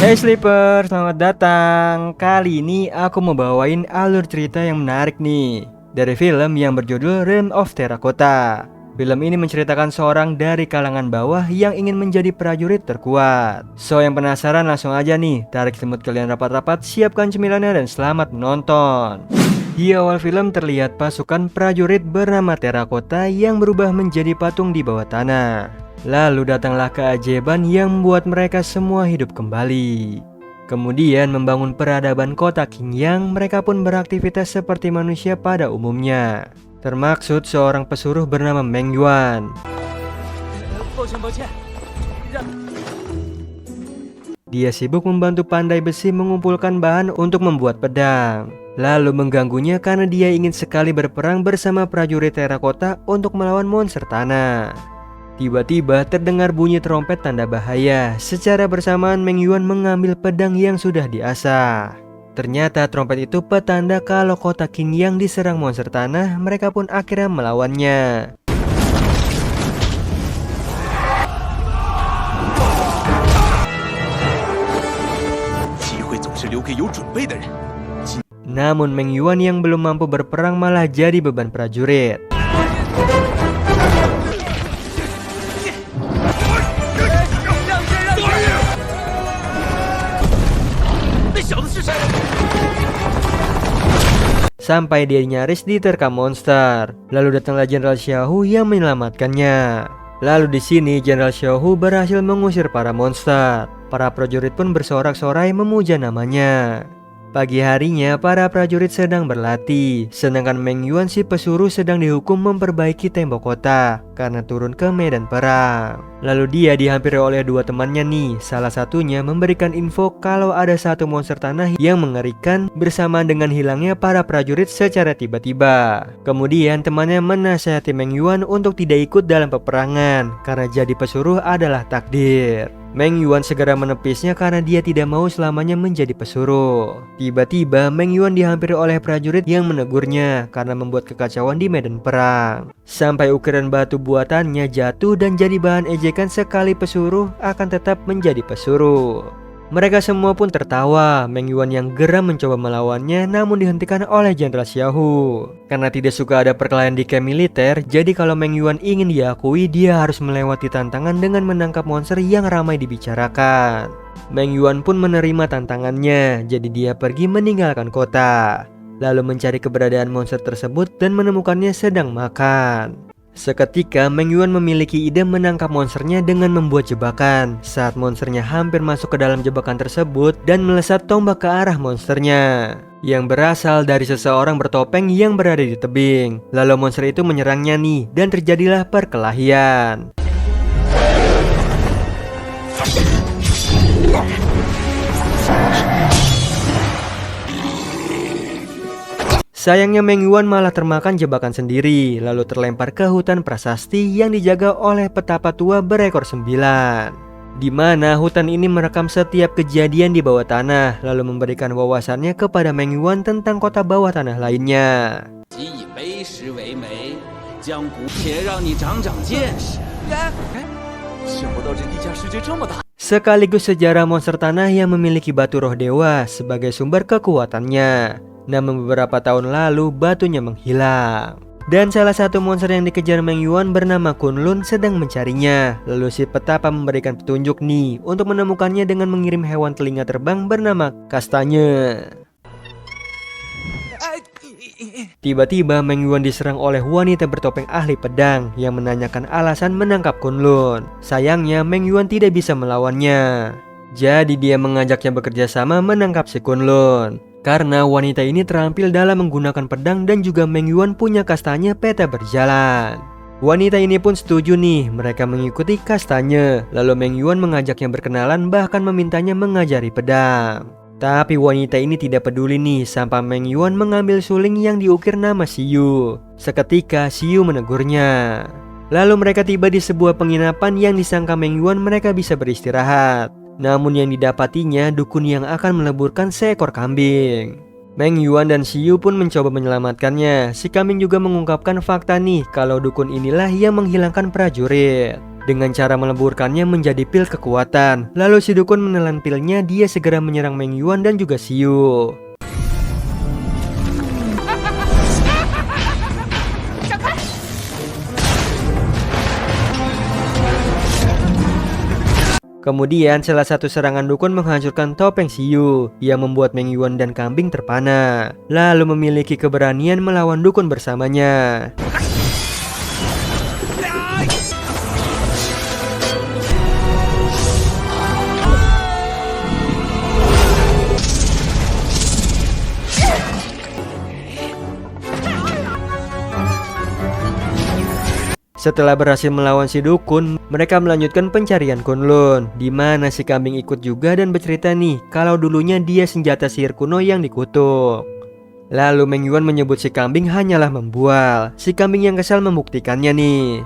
Hey Sleeper, selamat datang. Kali ini aku mau bawain alur cerita yang menarik nih dari film yang berjudul Realm of Terracotta. Film ini menceritakan seorang dari kalangan bawah yang ingin menjadi prajurit terkuat. So yang penasaran langsung aja nih, tarik semut kalian rapat-rapat, siapkan cemilannya dan selamat menonton. Di awal film terlihat pasukan prajurit bernama Terracotta yang berubah menjadi patung di bawah tanah. Lalu datanglah keajaiban yang membuat mereka semua hidup kembali. Kemudian membangun peradaban kota Qingyang, mereka pun beraktivitas seperti manusia pada umumnya. Termaksud seorang pesuruh bernama Meng Yuan. Dia sibuk membantu pandai besi mengumpulkan bahan untuk membuat pedang. Lalu mengganggunya karena dia ingin sekali berperang bersama prajurit Terracotta untuk melawan monster tanah. Tiba-tiba terdengar bunyi trompet tanda bahaya. Secara bersamaan Meng Yuan mengambil pedang yang sudah diasah. Ternyata trompet itu petanda kalau kota Qingyang diserang monster tanah. Mereka pun akhirnya melawannya. Namun Meng Yuan yang belum mampu berperang malah jadi beban prajurit. Sampai dia nyaris diterkam monster. Lalu datanglah Jenderal Xiaohu yang menyelamatkannya. Lalu di sini Jenderal Xiaohu berhasil mengusir para monster. Para prajurit pun bersorak-sorai memuja namanya. Pagi harinya para prajurit sedang berlatih, sedangkan Meng Yuan si pesuruh sedang dihukum memperbaiki tembok kota karena turun ke medan perang. Lalu dia dihampiri oleh dua temannya nih. Salah satunya memberikan info kalau ada satu monster tanah yang mengerikan bersamaan dengan hilangnya para prajurit secara tiba-tiba. Kemudian temannya menasihati Meng Yuan untuk tidak ikut dalam peperangan karena jadi pesuruh adalah takdir. Meng Yuan segera menepisnya karena dia tidak mau selamanya menjadi pesuruh. Tiba-tiba Meng Yuan dihampiri oleh prajurit yang menegurnya karena membuat kekacauan di medan perang. Sampai ukiran batu buatannya jatuh dan jadi bahan ejekan sekali pesuruh akan tetap menjadi pesuruh. Mereka semua pun tertawa. Meng Yuan yang geram mencoba melawannya namun dihentikan oleh Jenderal Xiaohu. Karena tidak suka ada perkelahian di camp militer, jadi kalau Meng Yuan ingin diakui, dia harus melewati tantangan dengan menangkap monster yang ramai dibicarakan. Meng Yuan pun menerima tantangannya, jadi dia pergi meninggalkan kota. Lalu mencari keberadaan monster tersebut dan menemukannya sedang makan. Seketika Meng Yuan memiliki ide menangkap monsternya dengan membuat jebakan. Saat monsternya hampir masuk ke dalam jebakan tersebut dan melesat tombak ke arah monsternya yang berasal dari seseorang bertopeng yang berada di tebing. Lalu monster itu menyerangnya nih dan terjadilah perkelahian. Sayangnya Meng Yuan malah termakan jebakan sendiri, lalu terlempar ke hutan prasasti yang dijaga oleh petapa tua berekor 9. Di mana hutan ini merekam setiap kejadian di bawah tanah, lalu memberikan wawasannya kepada Meng Yuan tentang kota bawah tanah lainnya. Sekaligus sejarah monster tanah yang memiliki batu roh dewa sebagai sumber kekuatannya. Namun beberapa tahun lalu batunya menghilang. Dan salah satu monster yang dikejar Meng Yuan bernama Kunlun sedang mencarinya. Lalu si petapa memberikan petunjuk nih untuk menemukannya dengan mengirim hewan telinga terbang bernama Kastanye. Tiba-tiba Meng Yuan diserang oleh wanita bertopeng ahli pedang yang menanyakan alasan menangkap Kunlun. Sayangnya Meng Yuan tidak bisa melawannya. Jadi dia mengajaknya bekerja sama menangkap si Kunlun. Karena wanita ini terampil dalam menggunakan pedang dan juga Meng Yuan punya kastanya peta berjalan. Wanita ini pun setuju nih, mereka mengikuti kastanya. Lalu Meng Yuan mengajaknya berkenalan bahkan memintanya mengajari pedang. Tapi wanita ini tidak peduli nih sampai Meng Yuan mengambil suling yang diukir nama Xiu. Seketika Xiu menegurnya. Lalu mereka tiba di sebuah penginapan yang disangka Meng Yuan mereka bisa beristirahat. Namun yang didapatinya dukun yang akan meleburkan seekor kambing. Meng Yuan dan Xiu pun mencoba menyelamatkannya. Si kambing juga mengungkapkan fakta nih kalau dukun inilah yang menghilangkan prajurit. dengan cara meleburkannya menjadi pil kekuatan. Lalu si dukun menelan pilnya, dia segera menyerang Meng Yuan dan juga Xiu. Kemudian salah satu serangan dukun menghancurkan topeng Xiu yang membuat Meng Yuan dan kambing terpana, lalu memiliki keberanian melawan dukun bersamanya. Setelah berhasil melawan si dukun, mereka melanjutkan pencarian Kunlun, di mana si kambing ikut juga dan bercerita nih kalau dulunya dia senjata sihir kuno yang dikutuk. Lalu Meng Yuan menyebut si kambing hanyalah membual. Si kambing yang kesal membuktikannya nih.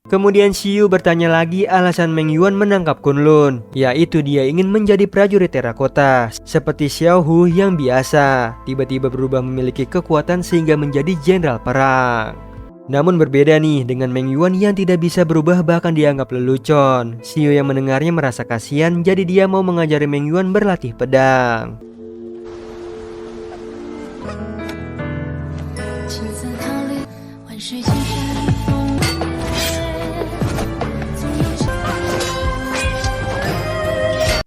Kemudian Xiu bertanya lagi alasan Meng Yuan menangkap Kunlun, yaitu dia ingin menjadi prajurit terakota seperti Xiao Hu yang biasa, tiba-tiba berubah memiliki kekuatan sehingga menjadi jenderal perang. Namun berbeda nih dengan Meng Yuan yang tidak bisa berubah bahkan dianggap lelucon. Xiu yang mendengarnya merasa kasihan, jadi dia mau mengajari Meng Yuan berlatih pedang.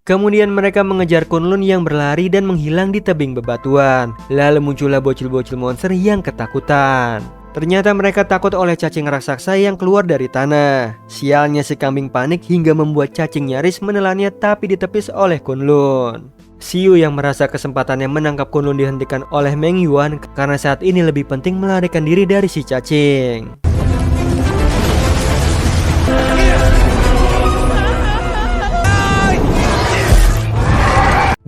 Kemudian mereka mengejar Kunlun yang berlari dan menghilang di tebing bebatuan. Lalu muncullah bocil-bocil monster yang ketakutan. Ternyata mereka takut oleh cacing raksasa yang keluar dari tanah. Sialnya si kambing panik hingga membuat cacing nyaris menelannya, tapi ditepis oleh Kunlun. Xiu yang merasa kesempatannya menangkap Kunlun dihentikan oleh Meng Yuan karena saat ini lebih penting melarikan diri dari si cacing.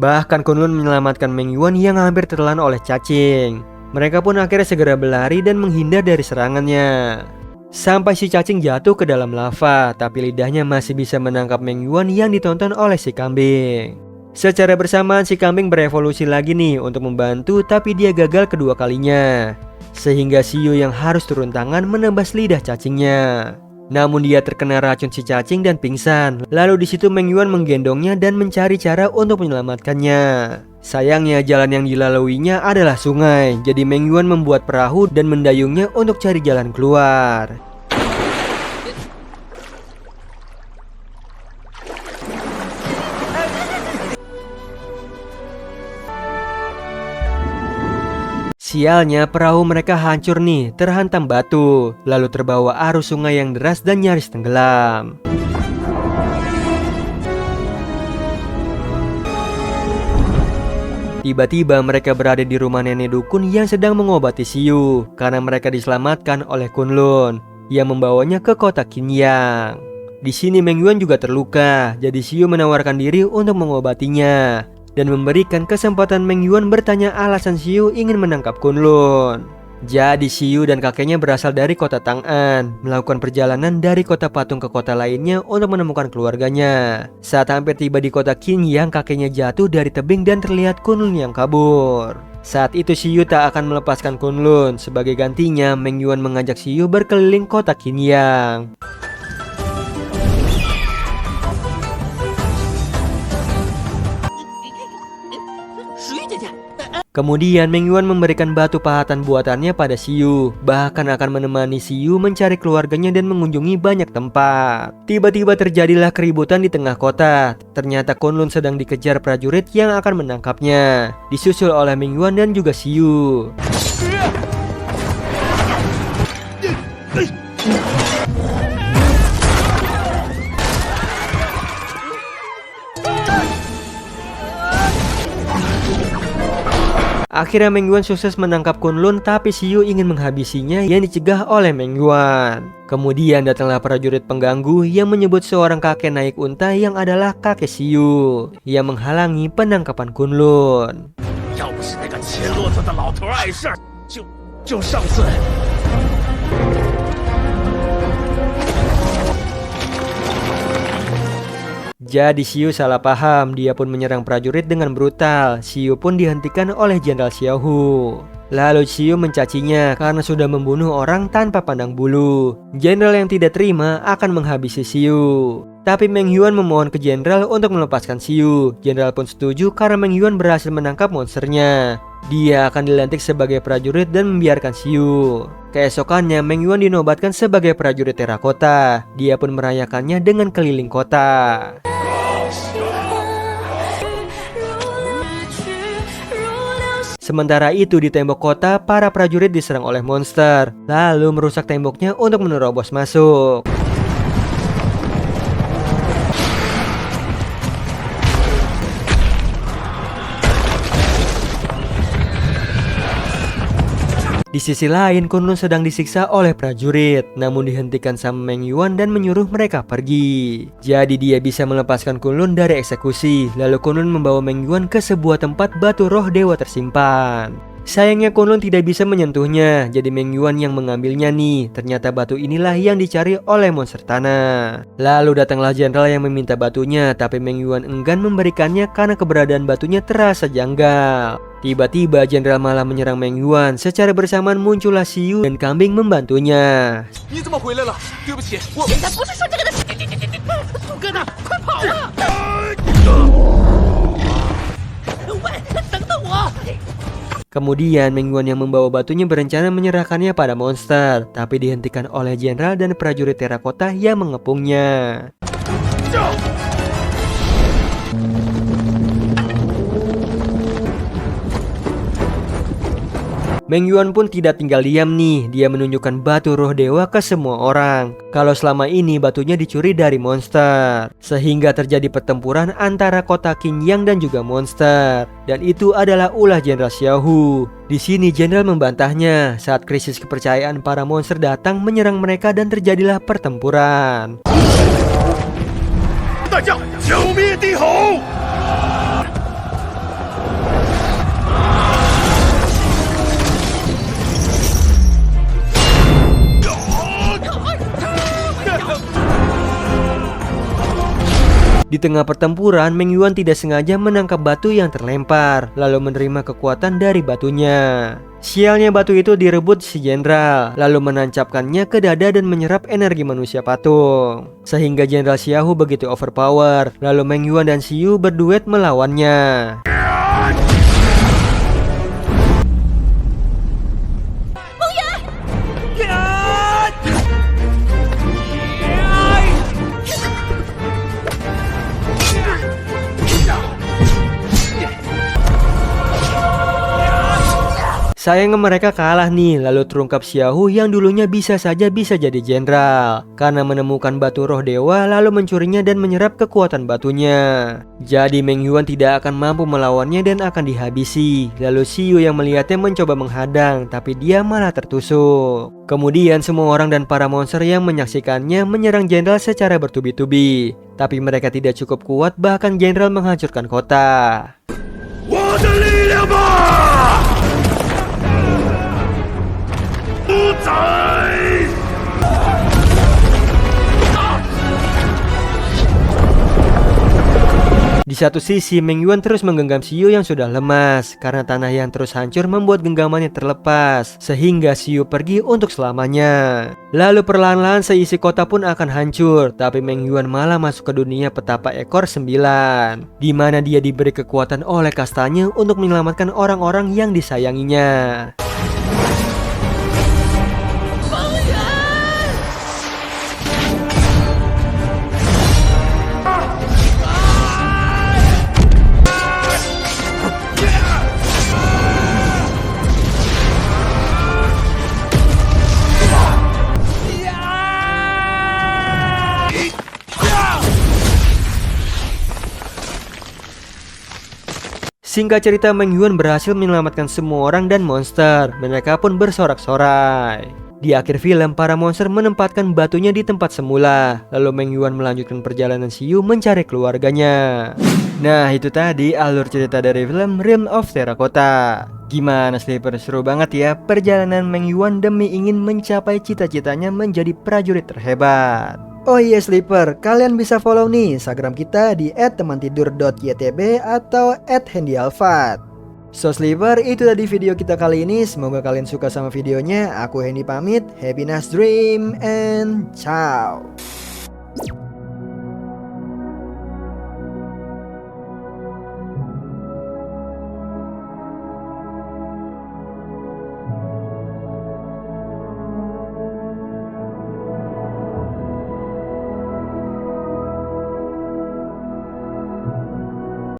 Bahkan Kunlun menyelamatkan Meng Yuan yang hampir tertelan oleh cacing. Mereka pun akhirnya segera berlari dan menghindar dari serangannya. Sampai si cacing jatuh ke dalam lava, tapi lidahnya masih bisa menangkap Meng Yuan yang ditonton oleh si kambing. Secara bersamaan si kambing berevolusi lagi nih untuk membantu, tapi dia gagal kedua kalinya. Sehingga Xiu yang harus turun tangan menembas lidah cacingnya. Namun dia terkena racun si cacing dan pingsan. Lalu di situ Meng Yuan menggendongnya dan mencari cara untuk menyelamatkannya. Sayangnya jalan yang dilaluinya adalah sungai. Jadi Meng Yuan membuat perahu dan mendayungnya untuk cari jalan keluar. Sialnya perahu mereka hancur nih, terhantam batu, lalu terbawa arus sungai yang deras dan nyaris tenggelam. Tiba-tiba mereka berada di rumah nenek dukun yang sedang mengobati Xiu karena mereka diselamatkan oleh Kunlun yang membawanya ke kota Qinyang. Di sini Meng Yuan juga terluka, jadi Xiu menawarkan diri untuk mengobatinya dan memberikan kesempatan Meng Yuan bertanya alasan Xiu ingin menangkap Kunlun. Jadi Xiu dan kakeknya berasal dari kota Tang'an, melakukan perjalanan dari kota patung ke kota lainnya untuk menemukan keluarganya. Saat hampir tiba di kota Qinyang, kakeknya jatuh dari tebing dan terlihat Kunlun yang kabur. Saat itu Xiu tak akan melepaskan Kunlun. Sebagai gantinya, Meng Yuan mengajak Xiu berkeliling kota Qinyang. Kemudian Meng Yuan memberikan batu pahatan buatannya pada Xiu, bahkan akan menemani Xiu mencari keluarganya dan mengunjungi banyak tempat. Tiba-tiba terjadilah keributan di tengah kota. Ternyata Kunlun sedang dikejar prajurit yang akan menangkapnya, disusul oleh Meng Yuan dan juga Xiu. Akhirnya Meng Yuan sukses menangkap Kunlun, tapi Xiu ingin menghabisinya yang dicegah oleh Meng Yuan. Kemudian datanglah prajurit pengganggu yang menyebut seorang kakek naik unta yang adalah kakek Xiu yang menghalangi penangkapan Kunlun. Jadi Xiu salah paham, dia pun menyerang prajurit dengan brutal. Xiu pun dihentikan oleh Jenderal Xiao Hu. Lalu Xiu mencacinya karena sudah membunuh orang tanpa pandang bulu. Jenderal yang tidak terima akan menghabisi Xiu. Tapi Meng Yuan memohon ke jenderal untuk melepaskan Xiu. Jenderal pun setuju karena Meng Yuan berhasil menangkap monsternya. Dia akan dilantik sebagai prajurit dan membiarkan Xiu. Keesokannya Meng Yuan dinobatkan sebagai prajurit terakota. Dia pun merayakannya dengan keliling kota. Sementara itu di tembok kota, para prajurit diserang oleh monster, lalu merusak temboknya untuk menerobos masuk. Di sisi lain, Kunlun sedang disiksa oleh prajurit, namun dihentikan sama Meng Yuan dan menyuruh mereka pergi. Jadi dia bisa melepaskan Kunlun dari eksekusi, lalu Kunlun membawa Meng Yuan ke sebuah tempat batu roh dewa tersimpan. Sayangnya Kunlun tidak bisa menyentuhnya, jadi Meng Yuan yang mengambilnya nih. Ternyata batu inilah yang dicari oleh monster tanah. Lalu datanglah jenderal yang meminta batunya, tapi Meng Yuan enggan memberikannya karena keberadaan batunya terasa janggal. Tiba-tiba jenderal malah menyerang Meng Yuan. Secara bersamaan muncullah Xiu dan kambing membantunya. Kemudian Meng Yuan yang membawa batunya berencana menyerahkannya pada monster, tapi dihentikan oleh jenderal dan prajurit terakota yang mengepungnya. Meng Yuan pun tidak tinggal diam nih, dia menunjukkan batu roh dewa ke semua orang. Kalau selama ini batunya dicuri dari monster, sehingga terjadi pertempuran antara kota Qing Yang dan juga monster. Dan itu adalah ulah Jenderal Xiaohu. Di sini Jenderal membantahnya saat krisis kepercayaan para monster datang menyerang mereka dan terjadilah pertempuran. Di tengah pertempuran, Meng Yuan tidak sengaja menangkap batu yang terlempar, lalu menerima kekuatan dari batunya. Sialnya batu itu direbut si jenderal, lalu menancapkannya ke dada dan menyerap energi manusia patung. Sehingga Jenderal Xiaohu begitu overpower, lalu Meng Yuan dan Xiu berduet melawannya. Sayangnya mereka kalah nih, lalu terungkap Xiaohu yang dulunya bisa saja bisa jadi jenderal karena menemukan batu roh dewa lalu mencurinya dan menyerap kekuatan batunya. Jadi Meng Yuan tidak akan mampu melawannya dan akan dihabisi. Lalu Xiu yang melihatnya mencoba menghadang, tapi dia malah tertusuk. Kemudian semua orang dan para monster yang menyaksikannya menyerang jenderal secara bertubi-tubi. Tapi mereka tidak cukup kuat, bahkan jenderal menghancurkan kota. Di satu sisi, Meng Yuan terus menggenggam Xiu yang sudah lemas karena tanah yang terus hancur membuat genggamannya terlepas, sehingga Xiu pergi untuk selamanya. Lalu perlahan-lahan seisi kota pun akan hancur, tapi Meng Yuan malah masuk ke dunia petapa ekor 9, di mana dia diberi kekuatan oleh kastanya untuk menyelamatkan orang-orang yang disayanginya. Singkat cerita, Meng Yuan berhasil menyelamatkan semua orang dan monster. Mereka pun bersorak-sorai. Di akhir film, para monster menempatkan batunya di tempat semula. Lalu Meng Yuan melanjutkan perjalanan Xiu mencari keluarganya. Nah, itu tadi alur cerita dari film Realm of Terracotta. Gimana Sleeper? Seru banget ya perjalanan Meng Yuan demi ingin mencapai cita-citanya menjadi prajurit terhebat. Oh iya Sleeper, kalian bisa follow nih Instagram kita di @temantidur.ytb atau @handyalfat. So Sleeper, itu tadi video kita kali ini. Semoga kalian suka sama videonya. Aku Hendy pamit. Happy nice dream and ciao.